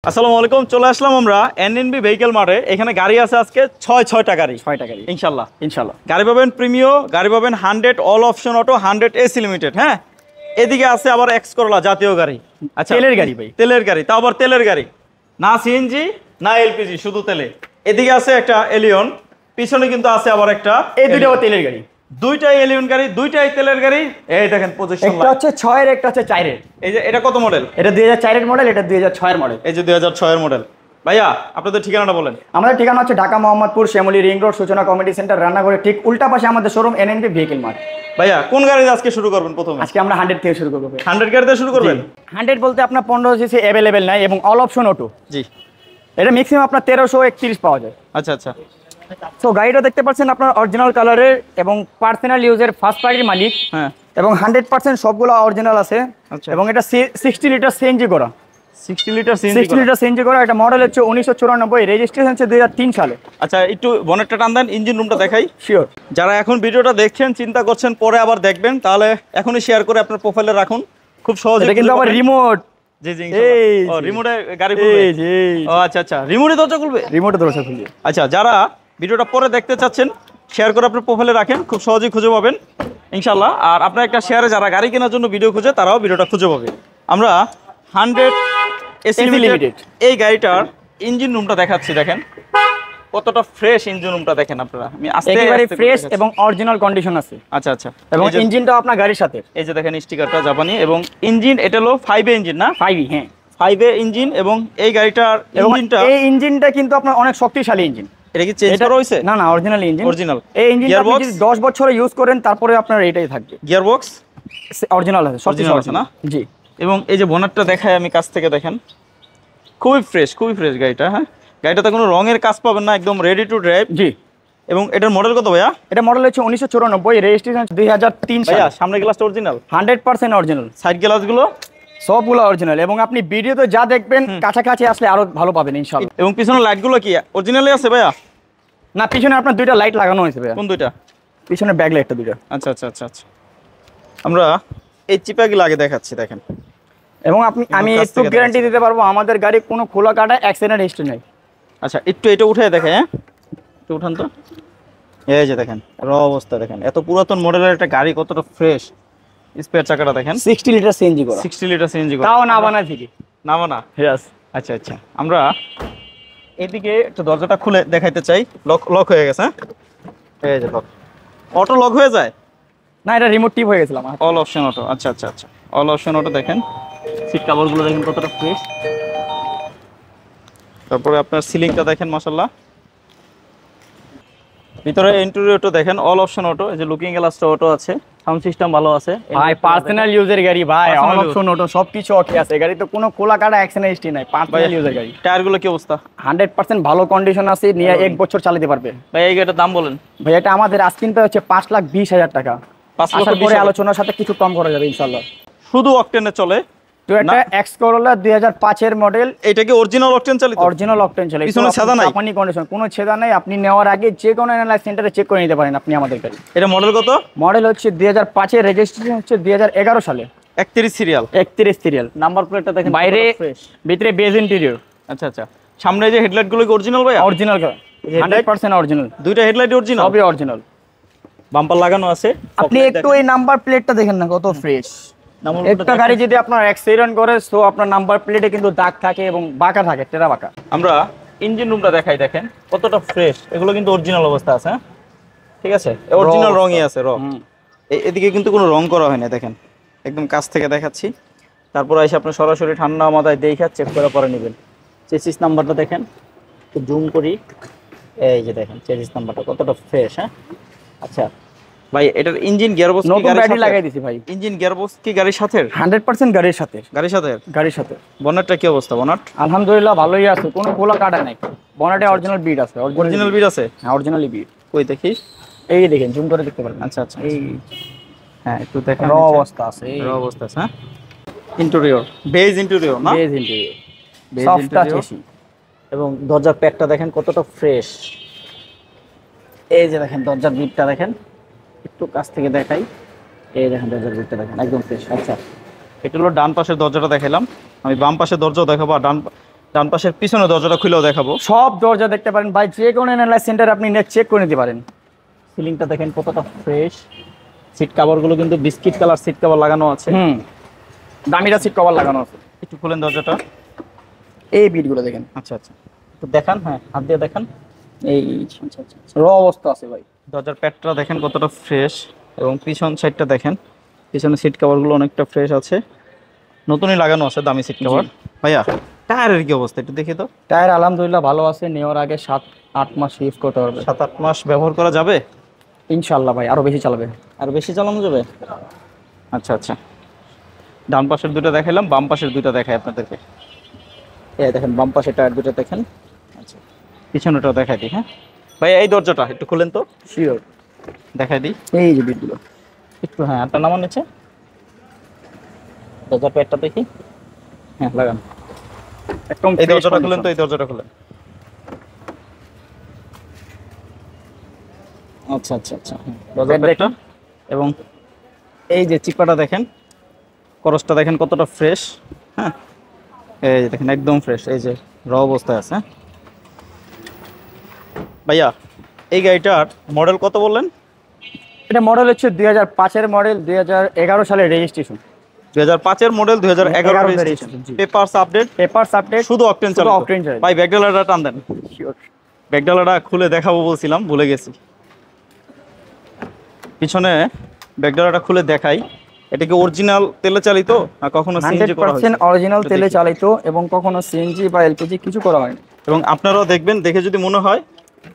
আসসালামু আলাইকুম, চলে আসলাম আমরা এনএনবি ভেহিকেল মার্টে। এখানে গাড়ি আছে আজকে ছয়টা গাড়ি ইনশাল্লাহ গাড়ি পাবেন প্রিমিও, গাড়ি পাবেন 100 all option auto, 100 AC limited. হ্যাঁ, এদিকে আছে আবার এক্স করলা জাতীয় গাড়ি। আচ্ছা, তেলের গাড়ি ভাই, তেলের গাড়ি, তাও আবার তেলের গাড়ি, না সিএনজি না এলপিজি, শুধু তেলে। এদিকে আছে একটা এলিয়ন, পিছনে কিন্তু আছে আবার একটা, এই দুইটাও তেলের গাড়ি, দুইটাই এলিয়ন গাড়ি, দুইটাই তেলের গাড়ি। এই দেখেন পজিশন, একটা হচ্ছে 6 এর, একটা হচ্ছে 4 এর। এই যে এটা কত মডেল? এটা 2004 এর মডেল, এটা 2006 এর মডেল। এই যে 2006 এর মডেল। ভাইয়া আপনাদের ঠিকানাটা বলেন। আমাদের ঠিকানা হচ্ছে ঢাকা মোহাম্মদপুর শ্যামলী রিং রোড, সূচনা কমিটি সেন্টার, রান্নাঘরের ঠিক উল্টা পাশে আমাদের শোরুম এনএনবি ভেহিকেল মার্ট। ভাইয়া কোন গাড়ি আজকে শুরু করবেন? প্রথমে আজকে আমরা 100 থেকে শুরু করব। 100 গাড়ি দিয়ে শুরু করবেন? 100 বলতে আপনার 15 সিসি अवेलेबल নাই এবং অল অপশন অটো। জি, এটা ম্যাক্সিমাম আপনার 1331 পাওয়া যায়। আচ্ছা আচ্ছা। সো গাড়িটা দেখতে পাচ্ছেন আপনার অরিজিনাল কালারের এবং পার্সোনাল ইউজের, ফার্স্ট পার্টির মালিক। হ্যাঁ, এবং 100% সবগুলো অরিজিনাল আছে। আচ্ছা। এবং এটা 60 লিটার সিএনজি করা। 60 লিটার সিএনজি করা। এটা মডেল হচ্ছে 1994, রেজিস্ট্রেশন হচ্ছে 2003 সালে। আচ্ছা, একটু বনেটটা টান দেন, ইঞ্জিন রুমটা দেখাই। শিওর। যারা এখন ভিডিওটা দেখছেন, চিন্তা করছেন পরে আবার দেখবেন, তাহলে এখনই শেয়ার করে আপনার প্রোফাইলে রাখুন, খুব সহজে। এটা কিন্তু আবার রিমোট। জি জি, ও রিমোটে গাড়ি খুলবে। ও আচ্ছা আচ্ছা, রিমোটে দরজা খুলবে, রিমোটে দরজা খুলবে। আচ্ছা, যারা ভিডিওটা পরে দেখতে চাচ্ছেন, শেয়ার করে আপনার প্রোফাইলে রাখেন, খুব সহজেই খুঁজে পাবেন ইনশাআল্লাহ। আর আপনার একটা শেয়ারে যারা গাড়ি কেনার জন্য ভিডিও খুঁজে, তারাও ভিডিওটা খুঁজে পাবে। আমরা 100 এসি লিমিটেড এই গাড়িটার ইঞ্জিন রুমটা দেখাচ্ছি। দেখেন কতটা ফ্রেশ ইঞ্জিন রুমটা, দেখেন আপনারা। আমি একেবারে ফ্রেশ এবং অরিজিনাল কন্ডিশন আছে। আচ্ছা আচ্ছা। এবং ইঞ্জিনটাও আপনার গাড়ির সাথে। এই যে দেখেন স্টিকারটা জাপানি, এবং ইঞ্জিন এটা হলো 5A ইঞ্জিন, না 5E? হ্যাঁ, 5A ইঞ্জিন। এবং এই গাড়িটার ইঞ্জিনটা, এই ইঞ্জিনটা কিন্তু আপনার অনেক শক্তিশালী ইঞ্জিন। এটা কি চেঞ্জ করা হয়েছে? না না, অরিজিনাল ইঞ্জিন। অরিজিনাল। এই ইঞ্জিনটা আপনি যদি 10 বছর ইউজ করেন, তারপরে আপনার এটাই থাকবে। গিয়ারবক্স অরিজিনাল আছে, অরিজিনাল আছে না? জি। এবং এই যে বোনারটা দেখাই আমি কাছ থেকে, দেখেন খুবই ফ্রেশ গাড়িটা। হ্যাঁ, গাড়িটাতে কোনো রঙের কাজ পাবেন না, একদম রেডি টু ড্রাইভ। জি। এবং এটার মডেল কত ভাইয়া? এটা মডেল হচ্ছে 1994, রেজিস্ট্রেশন 2003 সালে। ভাইয়া সামনে গ্লাসটা অরিজিনাল? 100% অরিজিনাল। সাইড গ্লাসগুলো সবগুলো অরিজিনাল। এবং আপনি ভিডিওতে যা দেখবেন, কাছাকাছি আসলে আরো ভালো পাবেন ইনশাআল্লাহ। এবং পিছনের লাইটগুলো কি অরিজিনালই আছে ভাইয়া? না, পিছনে আপনার দুইটা লাইট লাগানো হয়েছে ভাইয়া। কোন দুইটা? পিছনে ব্যাক লাইটটা দুইটা। আচ্ছা আচ্ছা আচ্ছা আচ্ছা। আমরা এই চিপাগুলো আগে দেখাচ্ছি, দেখেন। এবং আমি একটু গ্যারান্টি দিতে পারবো, আমাদের গাড়ি কোনো খোলা কাটা অ্যাক্সিডেন্ট হিস্ট্রি নেই। আচ্ছা, একটু এটা উঠে দেখে। হ্যাঁ, একটু উঠান তো। এই যে দেখেন র অবস্থা, দেখেন এত পুরাতন মডেলের একটা গাড়ি কতটা ফ্রেশ। স্পেয়ার চাকাটা দেখেন, 60 লিটার সিএনজি করা। 60 লিটার সিএনজি করা, তাও না বানা থেকে। না বানা? यस। আচ্ছা আচ্ছা। আমরা এদিকে একটু দরজাটা খুলে দেখাইতে চাই। লক হয়ে গেছে। হ্যাঁ, এই যে লক, অটো লক হয়ে যায় না, এটা রিমোট টিপ হয়ে গেছিল আমার। All option auto. আচ্ছা আচ্ছা আচ্ছা, অল অপশন অটো। দেখেন সিট কভারগুলো দেখেন কতটা ফ্রেশ। তারপরে আপনার সিলিংটা দেখেন মাশাআল্লাহ। ভিতরে ইন্টেরিয়রটা দেখেন অল অপশন অটো। এই যে লুকিং গ্লাসটা অটো আছে, সাউন্ড সিস্টেম ভালো আছে ভাই। পার্সোনাল ইউজের গাড়ি ভাই, অল অপশন অটো, সবকিছু ওকে আছে। গাড়ি তো কোনো খোলা কাটা অ্যাক্সিডেন্ট হিস্ট্রি নাই, পার্সোনাল ইউজের গাড়ি। টায়ারগুলো কি অবস্থা? 100% ভালো কন্ডিশন আছে, নিয়ে 1 বছর চালাতে পারবে ভাই। এই গাড়িটার দাম বলেন ভাই। এটা আমাদের আস্কিনটা হচ্ছে 5,20,000 টাকা। 5,20,000 পরে আলোচনার সাথে কিছু কম করা যাবে ইনশাআল্লাহ। শুধু অকটেনে চলে? তো এটা এক্স করোলা 2005 এর মডেল। এটা কি অরিজিনাল অকটেন চালিত? অরিজিনাল অকটেন চালিত। পিছনে ছেদা নাই? জাপানি কন্ডিশন, কোনো ছেদা নাই। আপনি নেওয়ার আগে যে কোনো অ্যানালাইজ সেন্টারে চেক করে নিতে পারেন আপনি আমাদের গাড়ি। এটা মডেল কত? মডেল হচ্ছে 2005 এর, রেজিস্ট্রেশন হচ্ছে 2011 সালে। 31 সিরিয়াল। 31 সিরিয়াল। নাম্বার প্লেটটা দেখেন, বাইরে ফ্রেশ, ভিতরে বেজ ইন্টেরিয়র। আচ্ছা আচ্ছা। সামনে যে হেডলাইটগুলো কি অরিজিনাল ভাই? Original, 100% original. দুইটা হেডলাইট অরিজিনাল? সবই অরিজিনাল। বাম্পার লাগানো আছে। আপনি একটু এই নাম্বার প্লেটটা দেখেন না, কত ফ্রেশ। একটা গাড়ি যদি আপনার অ্যাক্সিডেন্ট করে, সো আপনার নাম্বার প্লেটে কিন্তু দাগ থাকে এবং বাঁকা থাকে, টেরা বাঁকা। আমরা ইঞ্জিন রুমটা দেখাই, দেখেন কতটা ফ্রেশ। এগুলো কিন্তু অরিজিনাল অবস্থা আছে। হ্যাঁ, ঠিক আছে, অরিজিনাল রঙই আছে। এদিকে কিন্তু কোনো রং করা হয় না, দেখেন একদম কাছ থেকে দেখাচ্ছি। তারপর এসে আপনি সরাসরি ঠান্ডা মাথায় দেখে চেক করে পরে নেবেন। চেসিস নাম্বারটা দেখেন, একটু জুম করি। এই যে দেখেন চেসিস নাম্বারটা কতটা ফ্রেশ। হ্যাঁ, আচ্ছা ভাই, এটার ইঞ্জিন গিয়ারবক্স কি গাড়ির সাথে লাগাই দিছি ভাই? ইঞ্জিন গিয়ারবক্স কি গাড়ির সাথে? 100% গাড়ির সাথে। গাড়ির সাথে। বনেটটা কি অবস্থা? বনেট আলহামদুলিল্লাহ ভালোই আছে, কোনো খোলা কাটা নাই। বনেটে অরিজিনাল বিট আছে। অরিজিনাল বিট আছে? হ্যাঁ, অরিজিনালি বিট। কই দেখি। এই দেখেন, জুম করে দেখতে পারবেন। আচ্ছা আচ্ছা। এই হ্যাঁ, একটু দেখেন র অবস্থা আছে। র অবস্থা আছে। হ্যাঁ, ইন্টেরিয়র বেজ ইন্টেরিয়র, না beige interior, soft touch AC. এবং দরজার প্যাকটা দেখেন কতটা ফ্রেশ। এই যে দেখেন দরজার বিটটা দেখেন, একটু কাছ থেকে দেখাই। এই দেখেন দরজার বিটটা দেখেন একদম ফ্রেশ। আচ্ছা, এটা হলো ডান পাশের দরজাটা দেখাইলাম, আমি বাম পাশের দরজাও দেখাবো। আর ডান পাশের পিছনে দরজাটা খুলেও দেখাবো। সব দরজা দেখতে পারেন ভাই, যে কোনো অ্যানালাইজ সেন্টার আপনি নেট চেক করে নিতে পারেন। সিলিংটা দেখেন কতটা ফ্রেশ। সিট কভারগুলো কিন্তু বিস্কিট কালার সিট কভার লাগানো আছে। দামিটা সিট কভার লাগানো আছে। একটু খুলেন দরজাটা। এই বিটগুলো দেখেন। আচ্ছা আচ্ছা, একটু দেখান, হ্যাঁ হাত দিয়ে দেখান। এই আচ্ছা আচ্ছা র অবস্থা আছে ভাই। দরজার প্যাডটা দেখেন কতটা ফ্রেশ, এবং পিছন সাইডটা দেখেন, পিছনে সিট কভারগুলো অনেকটা ফ্রেশ আছে, নতুনই লাগানো আছে দামি সিট কভার। ভাইয়া টায়ারের কি অবস্থা একটু দেখি তো। টায়ার আলহামদুলিল্লাহ ভালো আছে, নেওয়ার আগে 7-8 মাস ইউজ করতে পারবে। 7-8 মাস ব্যবহার করা যাবে ইনশাআল্লাহ ভাই, আরো বেশি চালাবে। আর বেশি চালানো যাবে। আচ্ছা আচ্ছা, ডান পাশের দুটো দেখাইলাম, বাম পাশের দুটো দেখাই আপনাদেরকে। এই দেখেন বাম পাশের টায়ার দুটো দেখেন। আচ্ছা, পিছনেটাও দেখাই দিই। হ্যাঁ ভাই, এই দরজাটা একটু খুলেন তো। শিওর, দেখাই দিই। এই যে বিটগুলো একটু, হ্যাঁ আটটা নামান নিচ্ছে, দরজার প্যাডটা দেখি। হ্যাঁ লাগান। একদম এই দরজাটা খুলেন তো, এই দরজাটা খুলেন। আচ্ছা আচ্ছা আচ্ছা, দরজার প্যাডটা এবং এই যে চিপাটা দেখেন, করসটা দেখেন কতটা ফ্রেশ। হ্যাঁ এই যে দেখেন একদম ফ্রেশ, এই যে র অবস্থায় আছে। ভাইয়া এই গাড়িটার মডেল কত বললেন? এটা মডেল হচ্ছে 2005-এর মডেল, 2011 সালের রেজিস্ট্রেশন। 2005-এর model, 2011 registration, papers update. Papers update, শুধু অকটেন চালিত। অকটেন চালিত। ভাই ব্যাকডালাটা টান দেন। শিওর। ব্যাকডালাটা খুলে দেখাবো বলছিলাম, ভুলে গেছি। পিছনে ব্যাকডালাটা খুলে দেখাই। এটা কি অরিজিনাল তেলে চালিত না কখনো সিএনজি করা হয়েছে? 100% অরিজিনাল তেলে চালিত, এবং কখনো সিএনজি বা এলপিজি কিছু করা হয়নি। এবং আপনারাও দেখবেন, দেখে যদি মনে হয়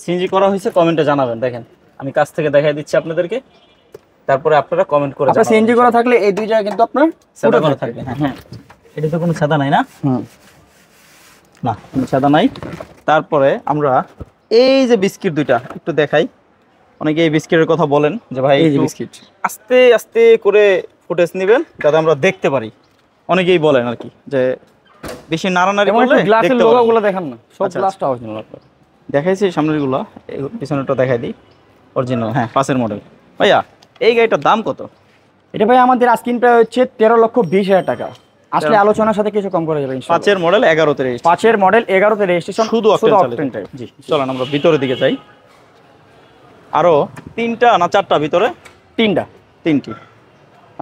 সিএনজি করা হয়েছে কমেন্টে জানাবেন। দেখেন আমি কাছ থেকে দেখাই দিচ্ছি আপনাদেরকে, তারপরে আপনারা কমেন্ট করে জানাবেন। সিএনজি করা থাকলে এই দুই জায়গা কিন্তু আপনার সাদা করা থাকবে। হ্যাঁ, এটা তো কোনো সাদা নাই না? না, কোনো সাদা নাই। তারপরে আমরা এই যে বিস্কিট দুইটা একটু দেখাই। অনেকে এই বিস্কিটের কথা বলেন যে ভাই এই যে বিস্কিট আস্তে আস্তে করে ফুটেজ নেবেন যাতে আমরা দেখতে পারি। অনেকেই বলেন আর কি যে বেশি নাড়ানাড়ি করলে গ্লাসের দেখতে লোগোগুলো দেখান না, সব আচ্ছা, গ্লাসটা অরিজিনাল আপনার। দেখাইছি সামনেরগুলো, পিছনেরটা দেখাই দিই। অরিজিনাল, হ্যাঁ 5-এর মডেল। ভাইয়া এই গাড়িটার দাম কত? এটা ভাই আমাদের আস্কিং প্রাইস হচ্ছে 13,20,000 টাকা। আসলে আলোচনার সাথে কিছু কম করা যাবে ইনশাআল্লাহ। 5-এর মডেল 11-তে রেজিস্ট্রেশন। 5-এর মডেল 11-তে রেজিস্ট্রেশন, শুধু অকটেন চালিত। জি, চলেন আমরা ভিতরের দিকে যাই। আরো 3টা না 4টা ভিতরে? 3টি।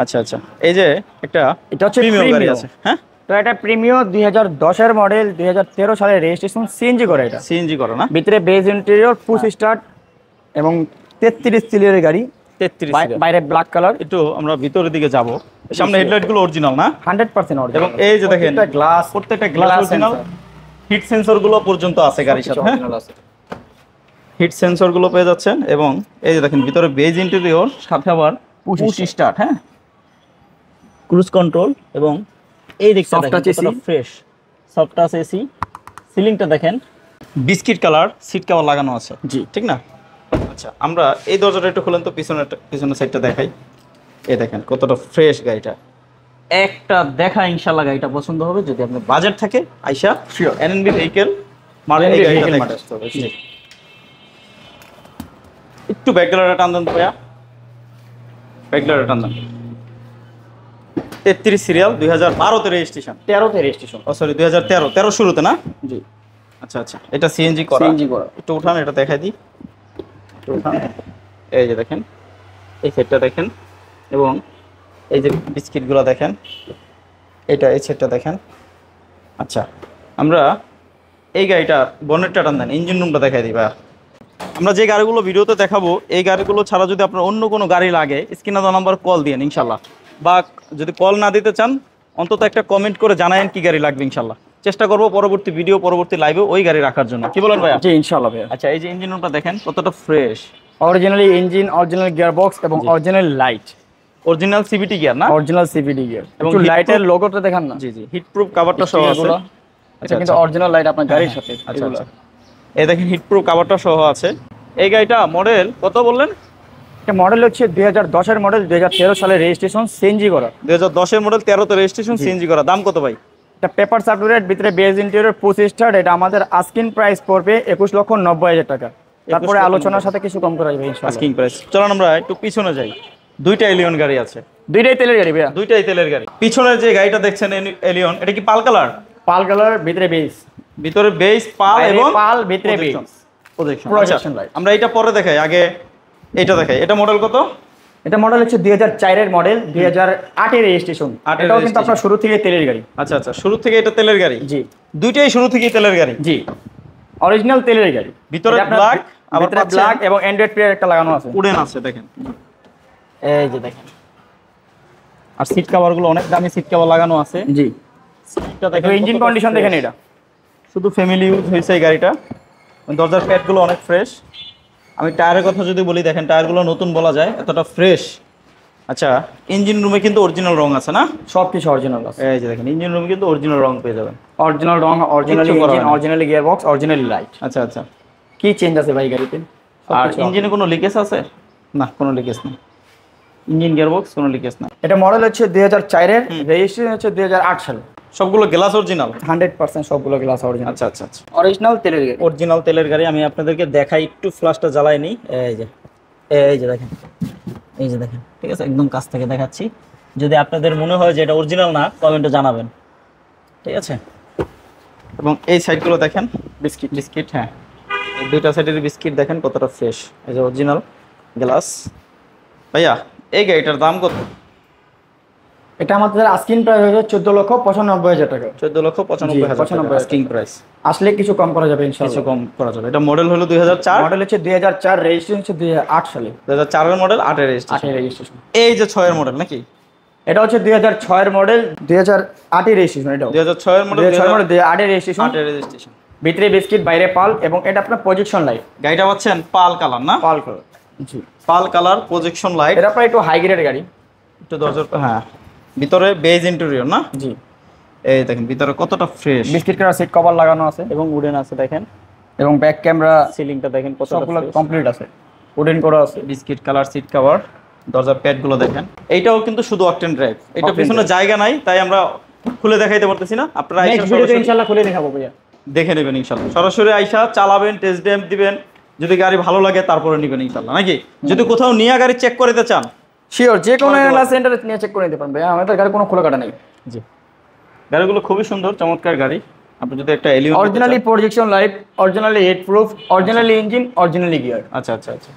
আচ্ছা আচ্ছা, এই যে একটা এটা হচ্ছে প্রিমিয়াম গাড়ি আছে। হ্যাঁ, তো এটা প্রিমিয়াম 2010-এর মডেল, 2013 সালের রেজিস্ট্রেশন, সিএনজি করা। এটা সিএনজি করা না? ভিতরে বেজ ইন্টেরিয়র, পুশ স্টার্ট, এবং 33 সিলিয়ারের গাড়ি, 33। বাইরে ব্ল্যাক কালার। একটু আমরা ভিতরের দিকে যাব। সামনে হেডলাইট গুলো অরিজিনাল না? 100% অরিজিনাল। এবং এই যে দেখেন প্রত্যেকটা গ্লাস অরিজিনাল। হিট সেন্সর গুলো পর্যন্ত আছে গাড়ির সাথে। হিট সেন্সর গুলো পেয়ে যাচ্ছেন, এবং এই যে দেখেন ভিতরে বেজ ইন্টেরিয়র, সাথে আবার পুশ স্টার্ট। হ্যাঁ, ক্রুজ কন্ট্রোল, এবং এই দিকটা দেখেন ফ্রেশ সফট টাচ এসি। সিলিংটা দেখেন বিস্কিট কালার সিট কভার লাগানো আছে। জি, ঠিক না? আচ্ছা, আমরা এই দরজাটা একটু খুলেন তো, পিছনের সাইডটা দেখাই। এই দেখেন কতটা ফ্রেশ গাড়িটা। একটা দেখা ইনশাআল্লাহ গাড়িটা পছন্দ হবে। যদি আপনার বাজেট থাকে আইসা এনএনবি ভেহিকেল মার্কেট এই গাড়িটা দেখেন। জি, একটু ব্যাকডালাটা টান দেন তো ভাইয়া, ব্যাকডালাটা টান দেন। 33 সিরিয়াল, 2012-তে রেজিস্ট্রেশন। 13-তে রেজিস্ট্রেশন, ও সরি 2013 শুরুতে না? জি। আচ্ছা আচ্ছা, এটা সিএনজি করা। একটু উঠান, এটা দেখাই দিই। একটু উঠান, এই যে দেখেন এই সেটটা দেখেন, এবং এই যে বিস্কিটগুলো দেখেন, এটা এই সেটটা দেখেন। আচ্ছা, আমরা এই গাড়িটা বনেটটা টান দেন, ইঞ্জিন রুমটা দেখাই দিই ভাইয়া। আমরা যে গাড়িগুলো ভিডিওতে দেখাবো, এই গাড়িগুলো ছাড়া যদি আপনার অন্য কোনো গাড়ি লাগে, স্ক্রিনে দেওয়া নাম্বার কল দিন ইনশাল্লাহ। বা যদি কল না দিতে চান, অন্তত একটা কমেন্ট করে জানায়েন কি গাড়ি লাগবে। ইনশাল্লাহ চেষ্টা করবো পরবর্তী ভিডিও, পরবর্তী লাইভে ওই গাড়ি রাখার জন্য। কি বলেন ভাইয়া? জি ইনশাআল্লাহ ভাইয়া। আচ্ছা, এই যে ইঞ্জিন রুমটা দেখেন কতটা fresh. Originally engine, original gear box, এবং original light, original CVT gear না? Original CVD gear. এবং একটু লাইটের লোগোটা দেখান না। জি জি, হিট প্রুফ কভারটা সহ আছে। এটা কিন্তু অরিজিনাল লাইট আপনার গাড়ির সাথে। আচ্ছা আচ্ছা, এই দেখেন হিট প্রুফ কভারটা সহ আছে। এই গাড়িটা মডেল কত বললেন? এটা মডেল হচ্ছে 2010-এর মডেল, 2013 সালের রেজিস্ট্রেশন, সিএনজি করা। 2010-এর মডেল, 13-তে রেজিস্ট্রেশন, সিএনজি করা। দাম কত ভাই? এটা পেপার সাবডুরেট, ভিতরে বেজ ইন্টেরিয়র, পুশ স্টার্ট। এটা আমাদের আস্কিং প্রাইস পড়বে 21,90,000 টাকা। তারপরে আলোচনার সাথে কিছু কম করা যাবে ইনশাআল্লাহ। Asking price. চলুন আমরা একটু পিছনে যাই। 2টা এলিয়ন গাড়ি আছে। দুইটাই তেলের গাড়ি ভাইয়া? দুইটাই তেলের গাড়ি। পিছনের যে গাড়িটা দেখছেন এলিয়ন, এটা কি পাল কালার? পাল কালার, ভিতরে বেস, ভিতরে বেস পাল এবং পাল, ভিতরে বেস, প্রজেকশন। Projection light. আমরা এটা পরে দেখাই, আগে এটা দেখাই। এটা মডেল কত? এটা মডেল হচ্ছে 2004 এর মডেল, 2008 এর রেজিস্ট্রেশন। এটাও কিন্তু আপনার শুরু থেকে তেলের গাড়ি। আচ্ছা আচ্ছা, শুরু থেকে এটা তেলের গাড়ি? জি, দুইটাই শুরু থেকে তেলের গাড়ি। জি, অরিজিনাল তেলের গাড়ি। ভিতরে ব্ল্যাক, আবার ভিতরে ব্ল্যাক এবং অ্যান্ড্রয়েড প্লেয়ার একটা লাগানো আছে। উডেন আছে দেখেন, এই যে দেখেন। আর সিট কভার গুলো অনেক দামি সিট কভার লাগানো আছে। জি, সিটটা দেখেন, ইঞ্জিন কন্ডিশন দেখেন। এটা শুধু ফ্যামিলি ইউজ হয়েছে এই গাড়িটা। দরজার প্যাডগুলো অনেক ফ্রেশ। আমি টায়ারের কথা যদি বলি, দেখেন টায়ারগুলো নতুন বলা যায়, এতটা ফ্রেশ। আচ্ছা, ইঞ্জিন রুমে কিন্তু অরিজিনাল রং আছে না? সবকিছু অরিজিনাল আছে। এই যে দেখেন, ইঞ্জিন রুমে কিন্তু অরিজিনাল রং পেয়ে যাবেন। অরিজিনাল রং, original engine, original gear box, original light. আচ্ছা আচ্ছা, কি চেঞ্জ আছে ভাই গাড়িতে? আর ইঞ্জিনে কোনো লিকেজ আছে? না, কোনো লিকেজ নেই। ইঞ্জিন গিয়ার বক্স কোনো লিকেজ না। এটা মডেল হচ্ছে 2004 এর, রেজিস্ট্রেশন হচ্ছে 2008 সালে। সবগুলো গ্লাস অরিজিনাল? 100% সবগুলো গ্লাস অরিজিনাল। আচ্ছা আচ্ছা আচ্ছা, অরিজিনাল তেলের গাড়ি। অরিজিনাল তেলের গাড়ি। আমি আপনাদেরকে দেখাই, একটু ফ্ল্যাশটা জ্বালাই নিই। এই যে দেখেন, এই যে দেখেন, ঠিক আছে, একদম কাছ থেকে দেখাচ্ছি। যদি আপনাদের মনে হয় যে এটা অরিজিনাল না, কমেন্টে জানাবেন, ঠিক আছে। এবং এই সাইডগুলো দেখেন, বিস্কিট বিস্কিট, হ্যাঁ, এই দুইটা সাইডের বিস্কিট দেখেন কতটা ফ্রেশ। এই যে অরিজিনাল গ্লাস। ভাইয়া, এই গাড়িটার দাম কত? এটা আমাদের আস্কিং প্রাইস হচ্ছে 14,95,000 টাকা। 14,95,000 আস্কিং প্রাইস। আসলে কিছু কম করা যাবে কিছু ইনশাআল্লাহ। কম করা যাবে। এটা মডেল হলো 2004, মডেল হচ্ছে 2004, রেজিস্ট্রেশন হচ্ছে 2008 সালে। 2004 এর মডেল, 8 এর রেজিস্ট্রেশন। 8 এর রেজিস্ট্রেশন। এই যে 6 এর মডেল নাকি? এটা হচ্ছে 2006 এর মডেল, 2008 এর রেজিস্ট্রেশন। এটা 2006 এর মডেল, 2006 এর মডেল, 2008 এর রেজিস্ট্রেশন। 8 এর রেজিস্ট্রেশন। ভিতরে বিস্কিট, বাইরে পাল, এবং এটা আপনার প্রজেকশন লাইট। গাড়িটা পাচ্ছেন পাল কালার না? পাল কালার। জি, পাল কালার, প্রজেকশন লাইট। এটা আপনার একটু হাই গ্রেডের গাড়ি। একটু দরজার, হ্যাঁ, ভিতরে বেজ ইন্টেরিয়র না? জি, এই দেখেন ভিতরে কতটা fresh. Biscuit colour seat cover লাগানো আছে এবং উডেন আছে দেখেন, এবং ব্যাক ক্যামেরা, সিলিংটা দেখেন কতটা সবগুলো ফ্রেশ। কমপ্লিট আছে, উডেন করা আছে। বিস্কিট কালার সিট কভার, দরজার প্যাডগুলো দেখেন। এইটাও কিন্তু শুধু অকটেন ড্রাইভ। এটা Octane পিছনে drive। জায়গা নাই, তাই আমরা খুলে দেখাইতে পারতেছি না। আপনারা আইসা নেক্সট ভিডিওতে সরাসরি ইনশাআল্লাহ খুলে দেখাবো ভাইয়া। দেখে নেবেন ইনশাআল্লাহ। সরাসরি আইসা চালাবেন, টেস্ট ড্রাইভ দিবেন। যদি গাড়ি ভালো লাগে তারপরে নেবেন ইনশাআল্লাহ, নাকি? যদি কোথাও নিয়ে গাড়ি চেক করতে চান, শিওর যে কোনো এনএলএস সেন্টারে নিয়ে চেক করে নিতে পারবেন ভাইয়া। আমাদের গাড়ি কোনো খোলা কাটা নেই। জি, গাড়িগুলো খুবই সুন্দর, চমৎকার গাড়ি। আপনি যদি একটা alien originally projection light, originally head proof, originally engine, originally gear. আচ্ছা আচ্ছা আচ্ছা,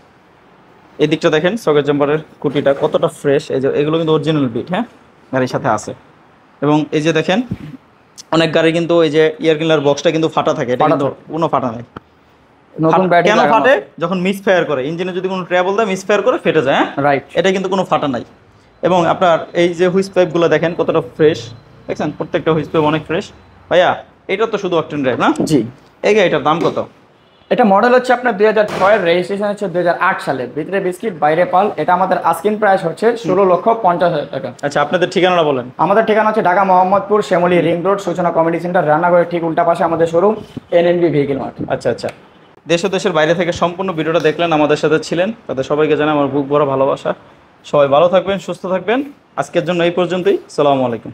এই দিকটা দেখেন, সকেট জাম্পারের কুটিটা কতটা ফ্রেশ। এই যে এগুলো কিন্তু অরিজিনাল বিট, হ্যাঁ, গাড়ির সাথে আছে। এবং এই যে দেখেন, অনেক গাড়ি কিন্তু এই যে এয়ার ক্লিনার বক্সটা কিন্তু ফাটা থাকে, এটা কিন্তু কোনো ফাটা নাই। নতুন ব্যাটারি কেন ফাটে? যখন মিসফায়ার করে, ইঞ্জিনে যদি কোনো ট্রাবল দেয়, মিসফায়ার করে ফেটে যায়, হ্যাঁ, রাইট। এটা কিন্তু কোনো ফাটা নাই। এবং আপনার এই যে হুইস পাইপগুলো দেখেন কতটা ফ্রেশ, দেখছেন প্রত্যেকটা হুইস পাইপ অনেক ফ্রেশ। ভাইয়া, এটা তো শুধু অকটেন ড্রাইভ না? জি। এই গাড়িটার দাম কত? এটা মডেল হচ্ছে আপনার 2006 এর, রেজিস্ট্রেশন হচ্ছে 2008 সালে। ভিতরে বিস্কিট, বাইরে পাল। এটা আমাদের আস্কিং প্রাইস হচ্ছে 16,50,000 টাকা। আচ্ছা, আপনাদের ঠিকানাটা বলেন। আমাদের ঠিকানা হচ্ছে ঢাকা মোহাম্মদপুর, শ্যামলী রিং রোড, সূচনা কমিউনিটি সেন্টার, রান্নাঘরের ঠিক উল্টা পাশে আমাদের শোরুম, এনএনবি ভেহিকেল মার্ট। আচ্ছা আচ্ছা, দেশ ও দেশের বাইরে থেকে সম্পূর্ণ ভিডিওটা দেখলেন, আমাদের সাথে ছিলেন, তাদের সবাইকে জানাই আমার বুক ভরা ভালোবাসা। সবাই ভালো থাকবেন, সুস্থ থাকবেন। আজকের জন্য এই পর্যন্তই। আসসালামু আলাইকুম।